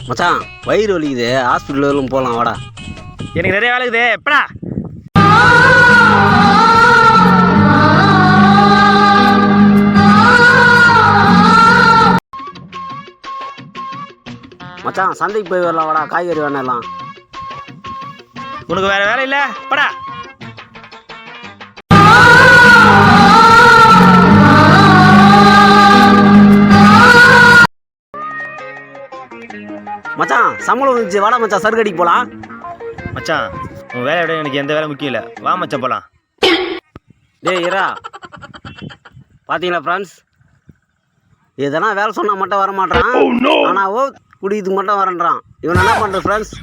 மச்சான் வயிறு வலிக்குது, ஹாஸ்பிட்டலும் போகலாம் வாடா. எனக்கு நிறைய வேலை இருக்குது எப்படா. மச்சான் சந்தைக்கு போய் வரலாம் வாடா, காய்கறி வேணாம். உனக்கு வேற வேலை இல்லை படா. மச்சான் சம்பளம் வந்துச்சு வாடா மச்சான், சருக்கடிக்கு போகலாம். மச்சான் உன் வேலையை விட எனக்கு எந்த வேலை முக்கியம் இல்லை, வா மச்சான் போகலாம். டேய் இரா, பார்த்தீங்களா ஃப்ரெண்ட்ஸ், எதனா வேலை சொன்னால் மட்டும் வர மாட்டான், ஆனால் குடிக்கிறதுக்கு மட்டும் வரேன்றான். இவன் என்ன பண்ணுற ஃப்ரெண்ட்ஸ்?